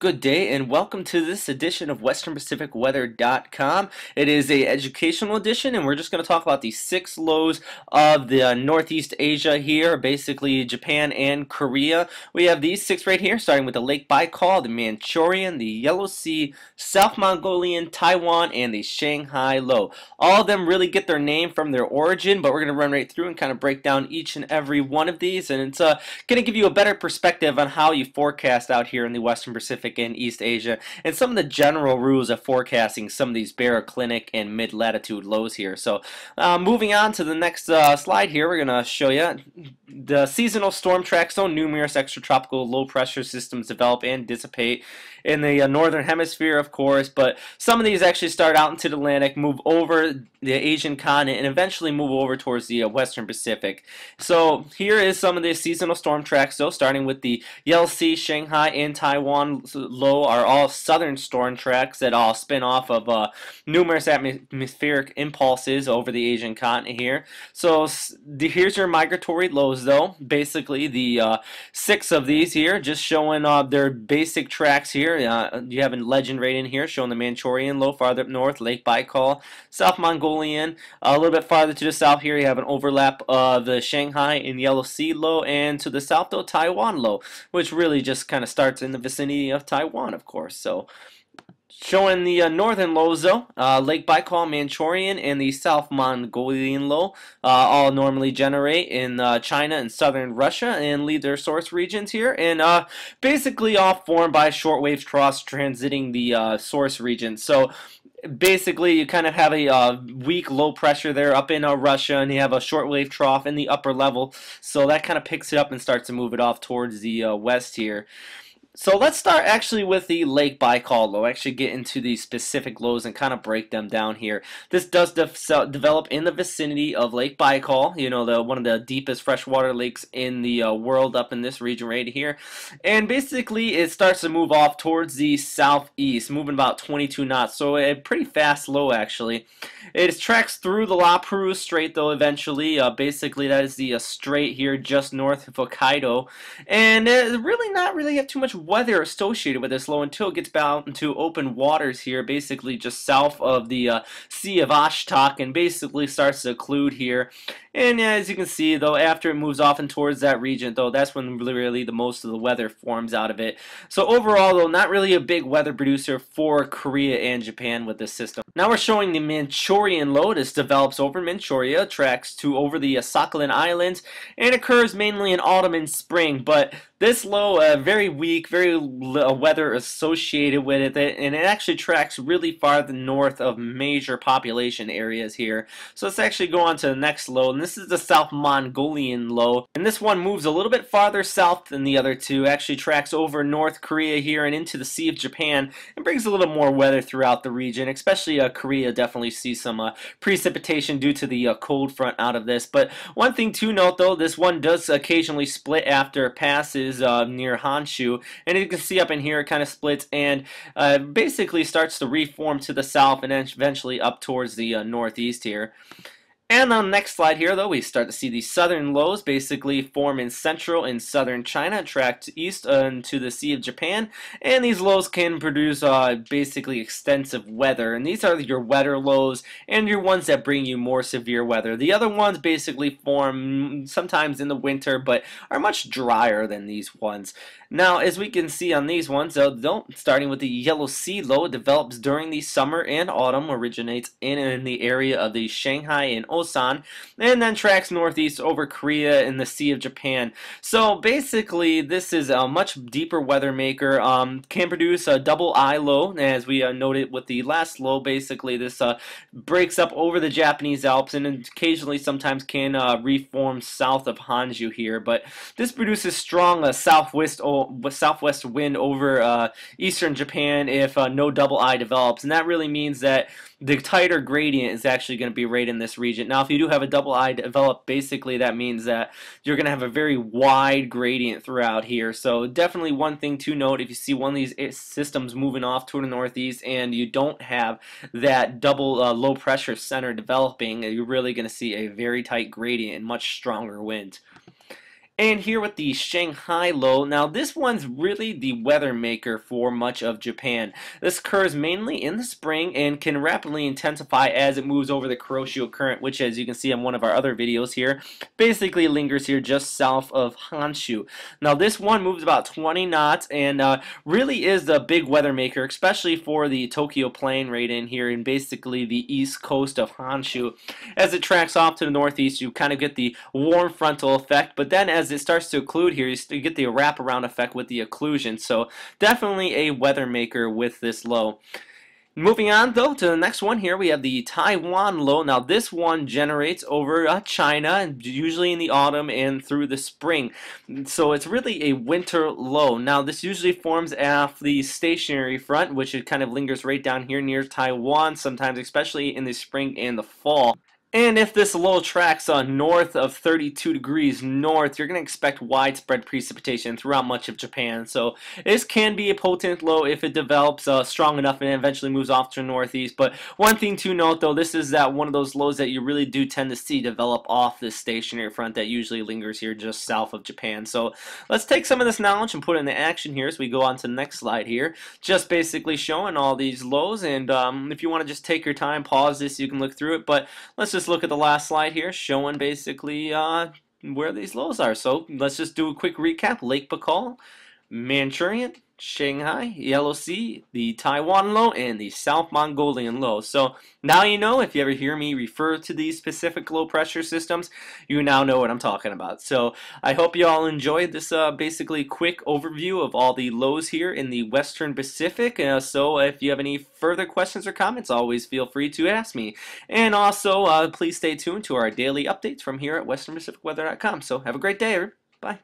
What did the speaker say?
Good day and welcome to this edition of WesternPacificWeather.com. It is a educational edition and we're just going to talk about the 6 lows of the Northeast Asia here, basically Japan and Korea. We have these 6 right here, starting with the Lake Baikal, the Manchurian, the Yellow Sea, South Mongolian, Taiwan, and the Shanghai low. All of them really get their name from their origin, but we're going to run right through and kind of break down each and every one of these, and it's going to give you a better perspective on how you forecast out here in the Western Pacific and East Asia, and some of the general rules of forecasting some of these baroclinic and mid-latitude lows here. So moving on to the next slide here, we're going to show you the seasonal storm track. So numerous extratropical low pressure systems develop and dissipate in the northern hemisphere, of course, but some of these actually start out into the Atlantic, move over the Asian continent, and eventually move over towards the Western Pacific. So here is some of the seasonal storm tracks, though, starting with the Yellow Sea, Shanghai, and Taiwan low are all southern storm tracks that all spin off of numerous atmospheric impulses over the Asian continent here. So here's your migratory lows, though. Basically, the 6 of these here, just showing their basic tracks here. You have a legend right in here showing the Manchurian low farther up north, Lake Baikal, South Mongolian. A little bit farther to the south here, you have an overlap of the Shanghai and Yellow Sea low, and to the south, though, Taiwan low, which really just kind of starts in the vicinity of Taiwan, of course. So showing the northern lows, though, Lake Baikal, Manchurian, and the South Mongolian low all normally generate in China and southern Russia and leave their source regions here, and basically all formed by shortwave troughs transiting the source region. So basically you kind of have a weak low pressure there up in Russia, and you have a shortwave trough in the upper level, so that kind of picks it up and starts to move it off towards the west here. So let's start actually with the Lake Baikal low, actually get into the specific lows and kind of break them down here. This does develop in the vicinity of Lake Baikal, you know, one of the deepest freshwater lakes in the world up in this region right here. And basically it starts to move off towards the southeast, moving about 22 knots, so a pretty fast low actually. It tracks through the La Perouse Strait, though, eventually. Basically that is the strait here just north of Hokkaido, and really not really have too much weather associated with this low until it gets out into open waters here, basically just south of the Sea of Ashtok, and basically starts to occlude here. And as you can see, though, after it moves off and towards that region, though, that's when really the most of the weather forms out of it. So overall, though, not really a big weather producer for Korea and Japan with this system. Now we're showing the Manchurian low. This develops over Manchuria, tracks to over the Sakhalin Islands, and occurs mainly in autumn and spring. But this low, very weak, very weather associated with it, and it actually tracks really far north of major population areas here. So let's actually go on to the next low, and this is the South Mongolian low, and this one moves a little bit farther south than the other two, actually tracks over North Korea here and into the Sea of Japan, and brings a little more weather throughout the region, especially Korea definitely sees some precipitation due to the cold front out of this. But one thing to note, though, this one does occasionally split after it passes near Honshu, and you can see up in here it kind of splits and basically starts to reform to the south and then eventually up towards the northeast here. And on the next slide here, though, we start to see the southern lows basically form in central and southern China, tracked east into the Sea of Japan, and these lows can produce basically extensive weather. And these are your wetter lows and your ones that bring you more severe weather. The other ones basically form sometimes in the winter, but are much drier than these ones. Now, as we can see on these ones, starting with the Yellow Sea low, it develops during the summer and autumn, originates in the area of the Shanghai and Osan, and then tracks northeast over Korea and the Sea of Japan. So basically, this is a much deeper weather maker. Can produce a double I low, as we noted with the last low. Basically, this breaks up over the Japanese Alps and occasionally sometimes can reform south of Honshu here. But this produces strong southwest wind over eastern Japan if no double I develops, and that really means that the tighter gradient is actually going to be right in this region. Now, if you do have a double I develop, basically that means that you're going to have a very wide gradient throughout here. So definitely one thing to note, if you see one of these systems moving off toward the northeast and you don't have that double low pressure center developing, you're really going to see a very tight gradient and much stronger wind. And here with the Shanghai low, now this one's really the weather maker for much of Japan. This occurs mainly in the spring and can rapidly intensify as it moves over the Kuroshio Current, which, as you can see on one of our other videos here, basically lingers here just south of Honshu. Now this one moves about 20 knots and really is the big weather maker, especially for the Tokyo Plain right in here and basically the east coast of Honshu. As it tracks off to the northeast, you kind of get the warm frontal effect, but then as it starts to occlude here, you get the wraparound effect with the occlusion. So definitely a weather maker with this low. Moving on though to the next one here, we have the Taiwan low. Now this one generates over China, usually in the autumn and through the spring. So it's really a winter low. Now this usually forms off the stationary front, which it kind of lingers right down here near Taiwan, sometimes especially in the spring and the fall. And if this low tracks north of 32 degrees north, you're going to expect widespread precipitation throughout much of Japan. So this can be a potent low if it develops strong enough and eventually moves off to the northeast. But one thing to note, though, this is that one of those lows that you really do tend to see develop off this stationary front that usually lingers here just south of Japan. So let's take some of this knowledge and put it into action here as we go on to the next slide here. Just basically showing all these lows. And if you want to just take your time, pause this, you can look through it. But let's just look at the last slide here showing basically where these lows are. So let's just do a quick recap. Lake Baikal, Manchurian, Shanghai, Yellow Sea, the Taiwan low, and the South Mongolian low. So now you know, if you ever hear me refer to these specific low pressure systems, you now know what I'm talking about. So I hope you all enjoyed this basically quick overview of all the lows here in the Western Pacific. So if you have any further questions or comments, always feel free to ask me. And also, please stay tuned to our daily updates from here at westernpacificweather.com. So have a great day, everyone. Bye.